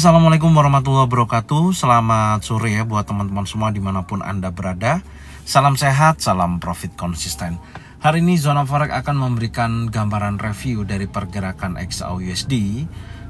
Assalamualaikum warahmatullahi wabarakatuh. Selamat sore ya buat teman-teman semua dimanapun Anda berada. Salam sehat, salam profit konsisten. Hari ini Zona Forex akan memberikan gambaran review dari pergerakan XAUUSD,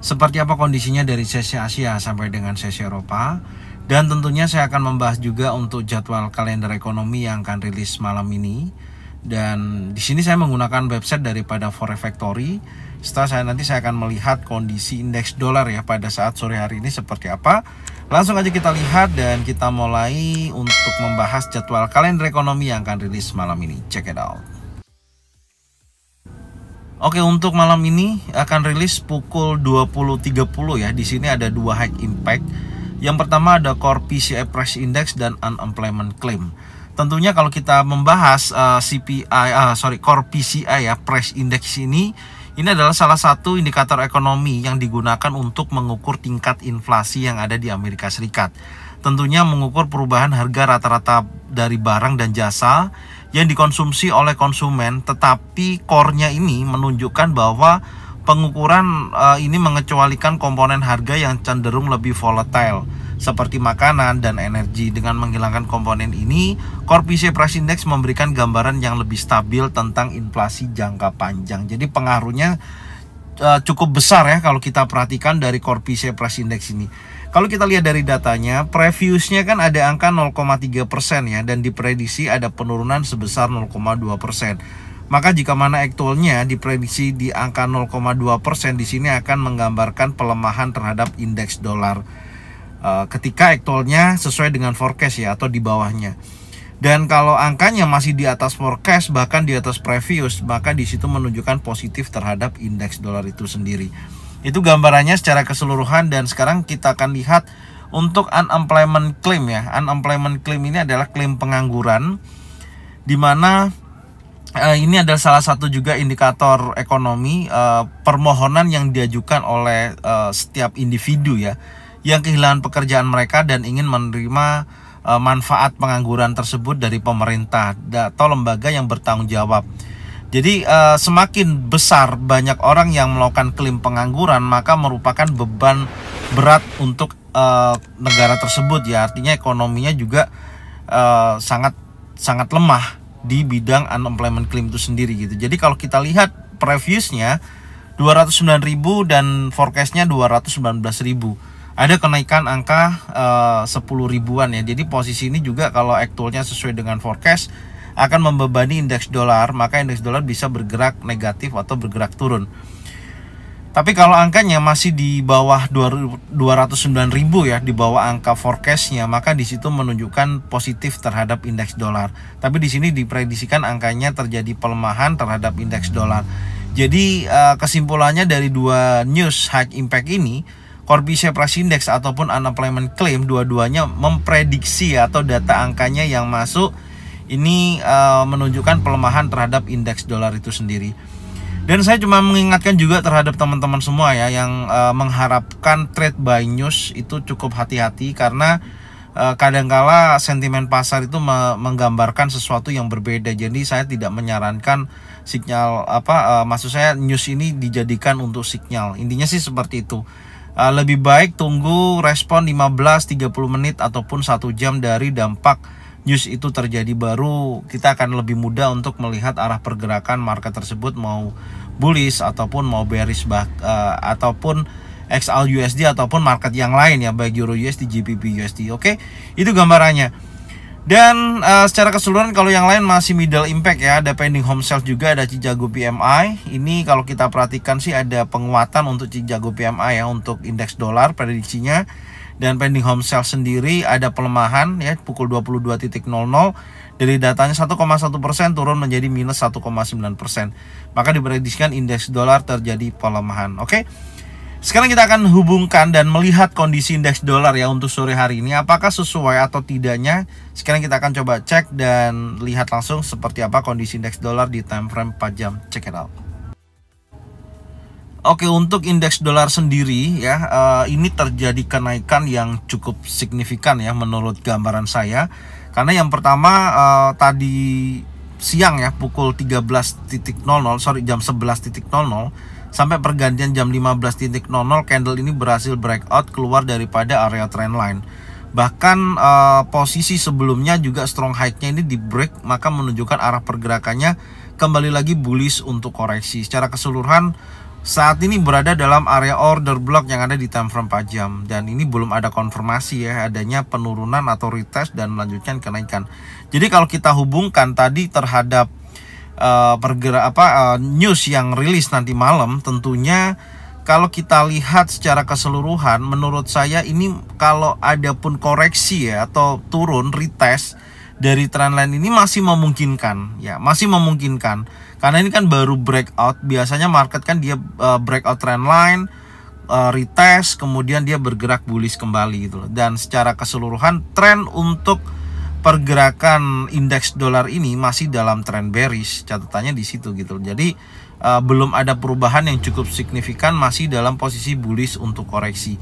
seperti apa kondisinya dari sesi Asia sampai dengan sesi Eropa. Dan tentunya saya akan membahas juga untuk jadwal kalender ekonomi yang akan rilis malam ini. Dan di sini saya menggunakan website daripada Forex Factory. Setelah nanti saya akan melihat kondisi indeks dolar ya pada saat sore hari ini seperti apa. Langsung aja kita lihat dan kita mulai untuk membahas jadwal kalender ekonomi yang akan rilis malam ini. Check it out. Oke, untuk malam ini akan rilis pukul 20.30 ya. Di sini ada dua high impact. Yang pertama ada Core PCI Price Index dan Unemployment Claim. Tentunya kalau kita membahas Core PCI ya, Price Index ini adalah salah satu indikator ekonomi yang digunakan untuk mengukur tingkat inflasi yang ada di Amerika Serikat. Tentunya mengukur perubahan harga rata-rata dari barang dan jasa yang dikonsumsi oleh konsumen, tetapi core-nya ini menunjukkan bahwa pengukuran ini mengecualikan komponen harga yang cenderung lebih volatile seperti makanan dan energi. Dengan menghilangkan komponen ini, Core PCI Price Index memberikan gambaran yang lebih stabil tentang inflasi jangka panjang. Jadi pengaruhnya cukup besar ya kalau kita perhatikan dari Core PCI Price Index ini. Kalau kita lihat dari datanya, previousnya kan ada angka 0,3% ya, dan diprediksi ada penurunan sebesar 0,2%. Maka jika mana aktualnya diprediksi di angka 0,2%, di sini akan menggambarkan pelemahan terhadap indeks dolar. Ketika aktualnya sesuai dengan forecast ya, atau di bawahnya. Dan kalau angkanya masih di atas forecast, bahkan di atas previous, maka di situ menunjukkan positif terhadap indeks dolar itu sendiri. Itu gambarannya secara keseluruhan. Dan sekarang kita akan lihat untuk unemployment claim ya. Unemployment claim ini adalah klaim pengangguran, di mana ini adalah salah satu juga indikator ekonomi, permohonan yang diajukan oleh setiap individu ya, yang kehilangan pekerjaan mereka dan ingin menerima manfaat pengangguran tersebut dari pemerintah atau lembaga yang bertanggung jawab. Jadi semakin besar banyak orang yang melakukan klaim pengangguran, maka merupakan beban berat untuk negara tersebut ya. Artinya ekonominya juga sangat lemah di bidang unemployment claim itu sendiri gitu. Jadi kalau kita lihat previousnya 209.000 dan forecastnya 219.000. Ada kenaikan angka 10 ribuan ya. Jadi posisi ini juga kalau aktualnya sesuai dengan forecast akan membebani indeks dolar, maka indeks dolar bisa bergerak negatif atau bergerak turun. Tapi kalau angkanya masih di bawah 209.000 ya, di bawah angka forecastnya, maka di situ menunjukkan positif terhadap indeks dolar. Tapi di sini diprediksikan angkanya terjadi pelemahan terhadap indeks dolar. Jadi kesimpulannya dari dua news high impact ini, Core PCI Price Index ataupun Unemployment Claim, dua-duanya memprediksi atau data angkanya yang masuk ini menunjukkan pelemahan terhadap indeks dolar itu sendiri. Dan saya cuma mengingatkan juga terhadap teman-teman semua ya yang mengharapkan trade buy news itu cukup hati-hati, karena kadangkala sentimen pasar itu menggambarkan sesuatu yang berbeda. Jadi saya tidak menyarankan sinyal maksud saya news ini dijadikan untuk sinyal. Intinya sih seperti itu. Lebih baik tunggu respon 15-30 menit ataupun 1 jam dari dampak news itu terjadi, baru kita akan lebih mudah untuk melihat arah pergerakan market tersebut, mau bullish ataupun mau bearish, ataupun XAUUSD ataupun market yang lain ya, baik Euro USD, GBP USD. Oke, itu gambarannya. Dan secara keseluruhan kalau yang lain masih middle impact ya. Ada pending home sales juga, ada Chicago PMI. Ini kalau kita perhatikan sih ada penguatan untuk Chicago PMI ya, untuk indeks dolar prediksinya. Dan pending home sales sendiri ada pelemahan ya, pukul 22.00 dari datanya 1,1% turun menjadi minus 1,9%. Maka diprediksikan indeks dolar terjadi pelemahan. Oke. Sekarang kita akan hubungkan dan melihat kondisi indeks dolar ya untuk sore hari ini, apakah sesuai atau tidaknya. Sekarang kita akan coba cek dan lihat langsung seperti apa kondisi indeks dolar di time frame 4 jam. Check it out. Oke, untuk indeks dolar sendiri ya, ini terjadi kenaikan yang cukup signifikan ya menurut gambaran saya. Karena yang pertama tadi siang ya, pukul jam 11.00 sampai pergantian jam 15.00 candle ini berhasil breakout keluar daripada area trendline. Bahkan posisi sebelumnya juga strong high-nya ini di break, maka menunjukkan arah pergerakannya kembali lagi bullish untuk koreksi. Secara keseluruhan saat ini berada dalam area order block yang ada di time frame 4 jam, dan ini belum ada konfirmasi ya adanya penurunan atau retest dan melanjutkan kenaikan. Jadi kalau kita hubungkan tadi terhadap news yang rilis nanti malam, tentunya kalau kita lihat secara keseluruhan, menurut saya ini kalau ada pun koreksi ya atau turun retest dari trendline ini masih memungkinkan ya, masih memungkinkan karena ini kan baru breakout. Biasanya market kan dia breakout trendline, retest, kemudian dia bergerak bullish kembali gitu loh. Dan secara keseluruhan tren untuk pergerakan indeks dolar ini masih dalam tren bearish, catatannya di situ gitu loh. Jadi belum ada perubahan yang cukup signifikan, masih dalam posisi bullish untuk koreksi.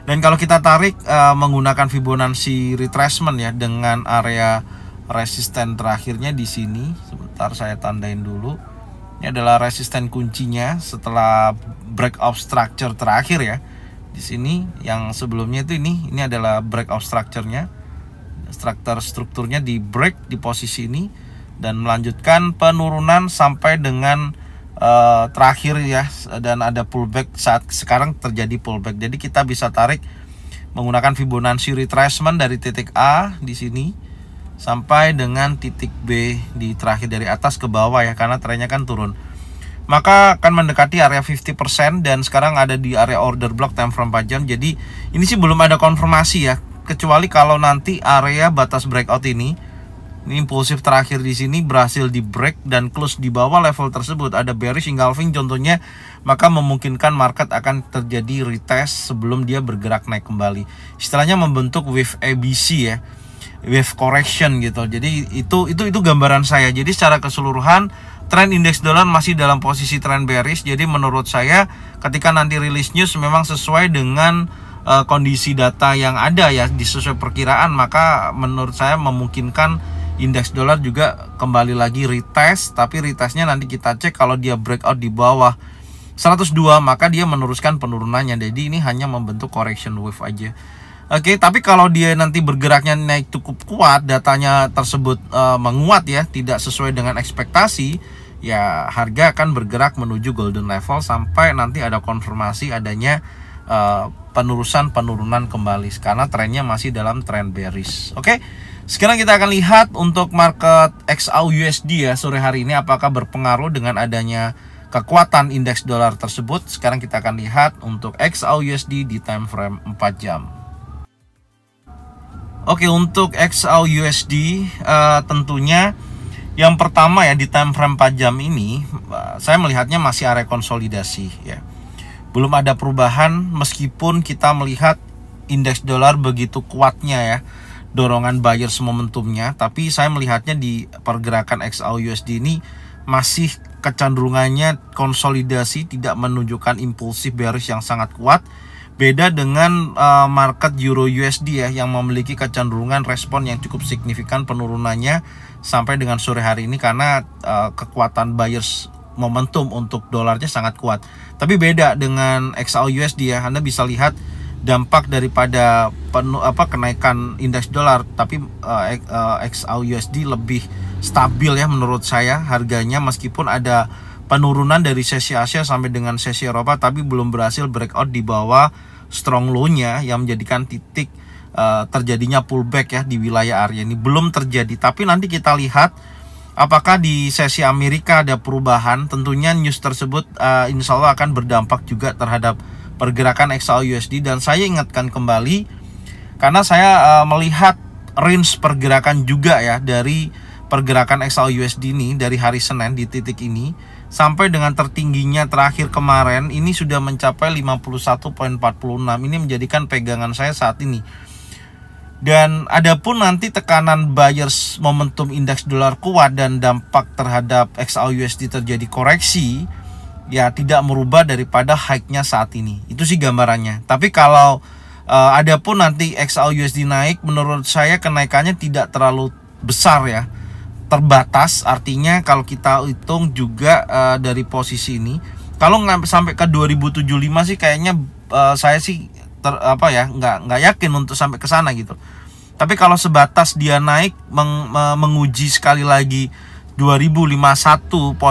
Dan kalau kita tarik menggunakan Fibonacci retracement ya, dengan area resisten terakhirnya di sini, sebentar saya tandain dulu. Ini adalah resisten kuncinya setelah breakout structure terakhir ya. Di sini yang sebelumnya itu ini adalah breakout structure-nya. Strukturnya di break di posisi ini dan melanjutkan penurunan sampai dengan terakhir ya, dan ada pullback. Saat sekarang terjadi pullback, jadi kita bisa tarik menggunakan Fibonacci retracement dari titik A di sini sampai dengan titik B di terakhir dari atas ke bawah ya, karena trennya kan turun, maka akan mendekati area 50% dan sekarang ada di area order block time frame 4 jam. Jadi ini sih belum ada konfirmasi ya, kecuali kalau nanti area batas breakout ini impulsif terakhir di sini berhasil di break dan close di bawah level tersebut, ada bearish engulfing contohnya, maka memungkinkan market akan terjadi retest sebelum dia bergerak naik kembali. Istilahnya membentuk wave ABC ya, wave correction gitu. Jadi itu gambaran saya. Jadi secara keseluruhan tren indeks dolar masih dalam posisi tren bearish. Jadi menurut saya ketika nanti rilis news memang sesuai dengan kondisi data yang ada ya, sesuai perkiraan, maka menurut saya memungkinkan indeks dolar juga kembali lagi retest, tapi retestnya nanti kita cek kalau dia breakout di bawah 102 maka dia meneruskan penurunannya. Jadi ini hanya membentuk correction wave aja. Oke, tapi kalau dia nanti bergeraknya naik cukup kuat, datanya tersebut menguat ya, tidak sesuai dengan ekspektasi, ya harga akan bergerak menuju golden level sampai nanti ada konfirmasi adanya penurunan kembali karena trennya masih dalam tren bearish. Oke. Sekarang kita akan lihat untuk market XAUUSD ya sore hari ini, apakah berpengaruh dengan adanya kekuatan indeks dolar tersebut. Sekarang kita akan lihat untuk XAUUSD di time frame 4 jam. Oke, untuk XAUUSD tentunya yang pertama ya, di time frame 4 jam ini saya melihatnya masih area konsolidasi ya. Belum ada perubahan meskipun kita melihat indeks dolar begitu kuatnya ya dorongan buyers momentumnya, tapi saya melihatnya di pergerakan XAUUSD ini masih kecenderungannya konsolidasi, tidak menunjukkan impulsif bearish yang sangat kuat. Beda dengan market Euro USD ya, yang memiliki kecenderungan respon yang cukup signifikan penurunannya sampai dengan sore hari ini karena kekuatan buyers momentum untuk dolarnya sangat kuat. Tapi beda dengan XAUUSD ya, Anda bisa lihat dampak daripada kenaikan indeks dolar, tapi XAUUSD lebih stabil ya menurut saya harganya, meskipun ada penurunan dari sesi Asia sampai dengan sesi Eropa, tapi belum berhasil breakout di bawah strong low-nya yang menjadikan titik terjadinya pullback ya di wilayah area ini belum terjadi. Tapi nanti kita lihat apakah di sesi Amerika ada perubahan. Tentunya news tersebut insya Allah akan berdampak juga terhadap pergerakan XAUUSD. Dan saya ingatkan kembali karena saya melihat range pergerakan juga ya dari pergerakan XAUUSD ini dari hari Senin di titik ini sampai dengan tertingginya terakhir kemarin ini sudah mencapai 51.46. Ini menjadikan pegangan saya saat ini. Dan adapun nanti tekanan buyers momentum indeks dolar kuat dan dampak terhadap XAUUSD terjadi koreksi, ya tidak merubah daripada high-nya saat ini. Itu sih gambarannya. Tapi kalau adapun nanti XAUUSD naik, menurut saya kenaikannya tidak terlalu besar ya, terbatas. Artinya kalau kita hitung juga dari posisi ini Kalau sampai ke 2075 sih kayaknya saya sih nggak yakin untuk sampai ke sana gitu. Tapi kalau sebatas dia naik menguji sekali lagi 2051.85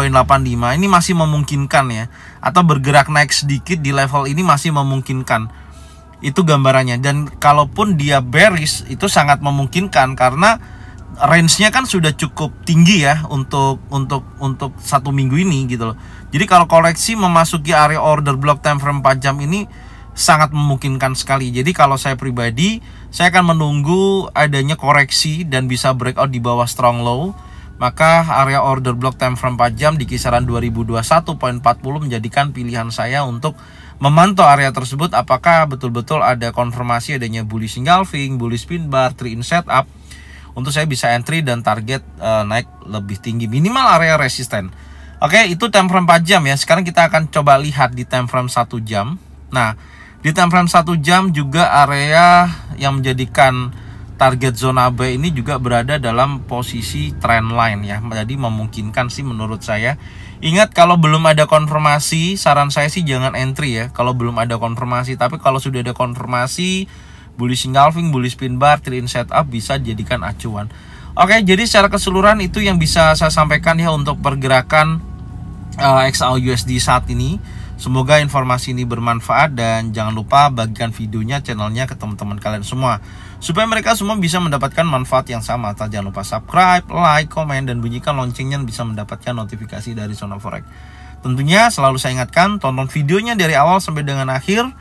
ini masih memungkinkan ya, atau bergerak naik sedikit di level ini masih memungkinkan. Itu gambarannya. Dan kalaupun dia bearish itu sangat memungkinkan karena range-nya kan sudah cukup tinggi ya untuk 1 minggu ini gitu loh. Jadi kalau koreksi memasuki area order block time frame 4 jam ini sangat memungkinkan sekali. Jadi kalau saya pribadi, saya akan menunggu adanya koreksi dan bisa breakout di bawah strong low. Maka area order block time frame 4 jam di kisaran 2021.40 menjadikan pilihan saya untuk memantau area tersebut, apakah betul-betul ada konfirmasi adanya bullish engulfing, bullish pin bar, 3 in setup untuk saya bisa entry dan target naik lebih tinggi, minimal area resisten. Oke, itu time frame 4 jam ya. Sekarang kita akan coba lihat di time frame 1 jam. Nah, di time frame 1 jam juga area yang menjadikan target zona B ini juga berada dalam posisi trend line ya. Jadi memungkinkan sih menurut saya. Ingat, kalau belum ada konfirmasi, saran saya sih jangan entry ya kalau belum ada konfirmasi. Tapi kalau sudah ada konfirmasi, bullish engulfing, bullish pin bar, 3 in setup bisa dijadikan acuan. Oke, jadi secara keseluruhan itu yang bisa saya sampaikan ya untuk pergerakan XAU/USD saat ini. Semoga informasi ini bermanfaat dan jangan lupa bagikan videonya, channelnya ke teman-teman kalian semua supaya mereka semua bisa mendapatkan manfaat yang sama. Jangan lupa subscribe, like, komen, dan bunyikan loncengnya bisa mendapatkan notifikasi dari Zona Forex. Tentunya selalu saya ingatkan, tonton videonya dari awal sampai dengan akhir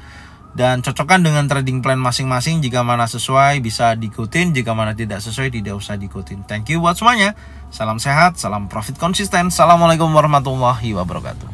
dan cocokkan dengan trading plan masing-masing. Jika mana sesuai bisa diikutin, jika mana tidak sesuai tidak usah diikutin. Thank you buat semuanya. Salam sehat, salam profit konsisten. Assalamualaikum warahmatullahi wabarakatuh.